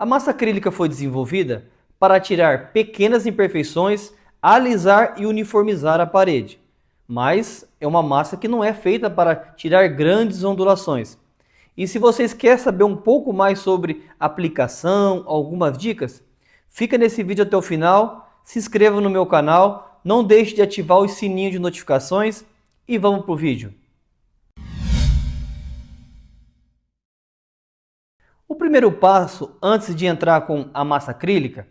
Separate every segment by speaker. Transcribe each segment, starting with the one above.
Speaker 1: A massa acrílica foi desenvolvida para tirar pequenas imperfeições, alisar e uniformizar a parede. Mas é uma massa que não é feita para tirar grandes ondulações. E se vocês querem saber um pouco mais sobre aplicação, algumas dicas, fica nesse vídeo até o final, se inscreva no meu canal, não deixe de ativar o sininho de notificações e vamos para o vídeo. O primeiro passo, antes de entrar com a massa acrílica,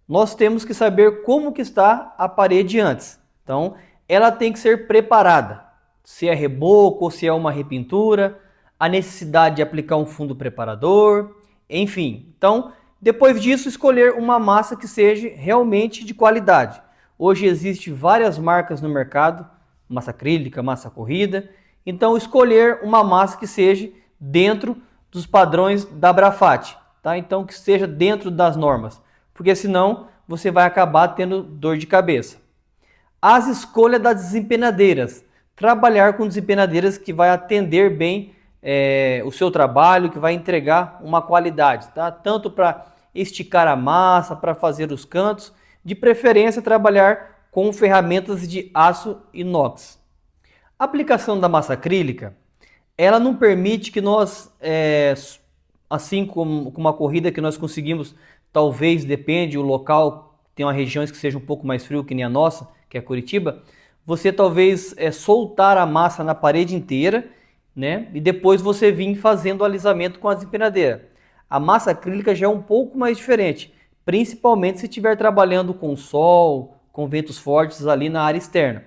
Speaker 1: nós temos que saber como que está a parede antes. Então, ela tem que ser preparada. Se é reboco ou se é uma repintura, a necessidade de aplicar um fundo preparador, enfim. Então, depois disso, escolher uma massa que seja realmente de qualidade. Hoje existem várias marcas no mercado, massa acrílica, massa corrida. Então, escolher uma massa que seja dentro dos padrões da Brafat, tá? Então que esteja dentro das normas, porque senão você vai acabar tendo dor de cabeça. As escolhas das desempenadeiras, trabalhar com desempenadeiras que vai atender bem o seu trabalho, que vai entregar uma qualidade, tá? Tanto para esticar a massa, para fazer os cantos, de preferência trabalhar com ferramentas de aço inox. A aplicação da massa acrílica, ela não permite que nós, assim como uma corrida que nós conseguimos, talvez, depende, o local, tem uma regiões que seja um pouco mais frio que nem a nossa, que é Curitiba, você talvez soltar a massa na parede inteira, né? E depois você vir fazendo o alisamento com a desempenadeira. A massa acrílica já é um pouco mais diferente, principalmente se estiver trabalhando com sol, com ventos fortes ali na área externa.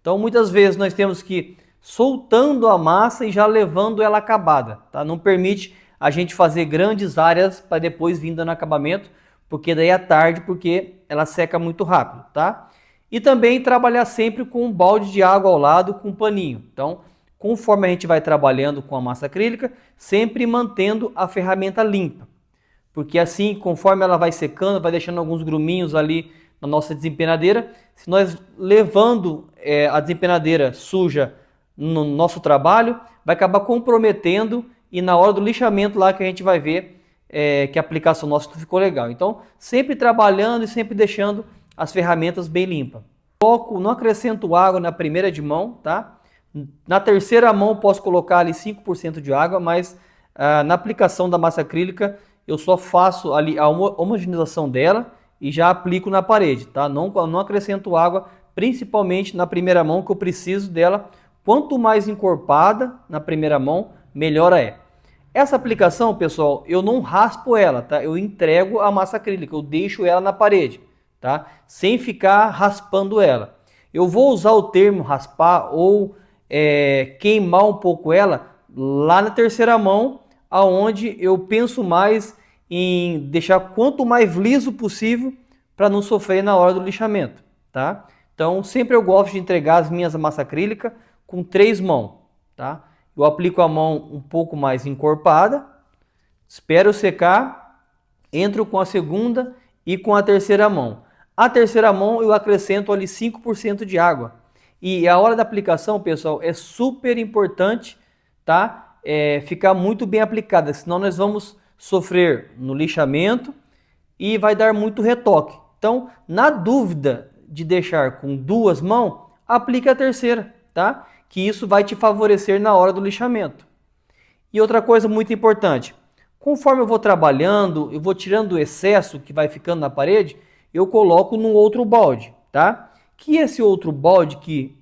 Speaker 1: Então muitas vezes nós temos que soltando a massa e já levando ela acabada, tá? Não permite a gente fazer grandes áreas para depois vir dando acabamento, porque daí é tarde, porque ela seca muito rápido, tá? E também trabalhar sempre com um balde de água ao lado com um paninho. Então, conforme a gente vai trabalhando com a massa acrílica, sempre mantendo a ferramenta limpa, porque assim, conforme ela vai secando, vai deixando alguns gruminhos ali na nossa desempenadeira, se nós levando a desempenadeira suja no nosso trabalho, vai acabar comprometendo e na hora do lixamento lá que a gente vai ver que a aplicação nossa não ficou legal. Então, sempre trabalhando e sempre deixando as ferramentas bem limpas. Não acrescento água na primeira de mão, tá? Na terceira mão posso colocar ali 5% de água, mas na aplicação da massa acrílica eu só faço ali a homogeneização dela e já aplico na parede, tá? Não acrescento água, principalmente na primeira mão, que eu preciso dela. Quanto mais encorpada na primeira mão, melhor é. Essa aplicação, pessoal, eu não raspo ela, tá? Eu entrego a massa acrílica, eu deixo ela na parede, tá? Sem ficar raspando ela. Eu vou usar o termo raspar ou queimar um pouco ela lá na terceira mão, aonde eu penso mais em deixar quanto mais liso possível para não sofrer na hora do lixamento, tá? Então, sempre eu gosto de entregar as minhas massa acrílica com 3 mãos, tá? Eu aplico a mão um pouco mais encorpada, espero secar, entro com a segunda e com a terceira mão. A terceira mão eu acrescento ali 5% de água. E a hora da aplicação, pessoal, é super importante, tá? Ficar muito bem aplicada, senão nós vamos sofrer no lixamento e vai dar muito retoque. Então, na dúvida de deixar com 2 mãos, aplique a terceira, tá? Que isso vai te favorecer na hora do lixamento. E outra coisa muito importante, conforme eu vou trabalhando, eu vou tirando o excesso que vai ficando na parede, eu coloco num outro balde, tá? Que esse outro balde que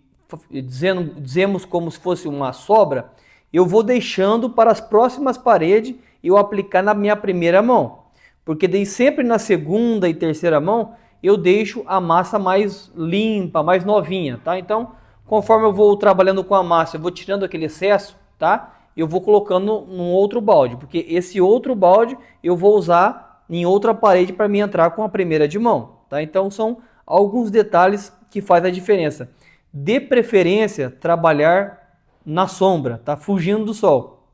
Speaker 1: dizemos como se fosse uma sobra, eu vou deixando para as próximas paredes eu aplicar na minha primeira mão. Porque daí sempre na segunda e terceira mão eu deixo a massa mais limpa, mais novinha, tá? Então, conforme eu vou trabalhando com a massa, eu vou tirando aquele excesso, tá? Eu vou colocando num outro balde, porque esse outro balde eu vou usar em outra parede para mim entrar com a primeira de mão, tá? Então são alguns detalhes que fazem a diferença. De preferência, trabalhar na sombra, tá? Fugindo do sol.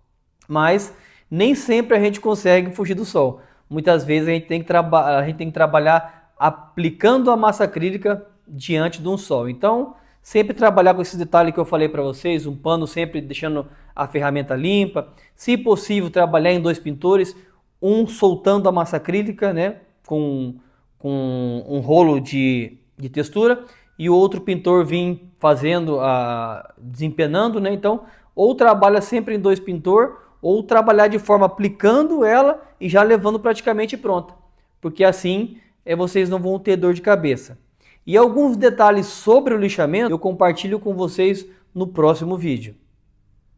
Speaker 1: Mas nem sempre a gente consegue fugir do sol. Muitas vezes a gente tem que trabalhar aplicando a massa acrílica diante de um sol. Então, sempre trabalhar com esse detalhe que eu falei para vocês, um pano sempre deixando a ferramenta limpa. Se possível, trabalhar em 2 pintores. um soltando a massa acrílica, né, com um rolo de textura, e o outro pintor vir fazendo, desempenando, né? Então, ou trabalha sempre em dois pintores, ou trabalhar de forma aplicando ela e já levando praticamente pronta, porque assim vocês não vão ter dor de cabeça. E alguns detalhes sobre o lixamento eu compartilho com vocês no próximo vídeo.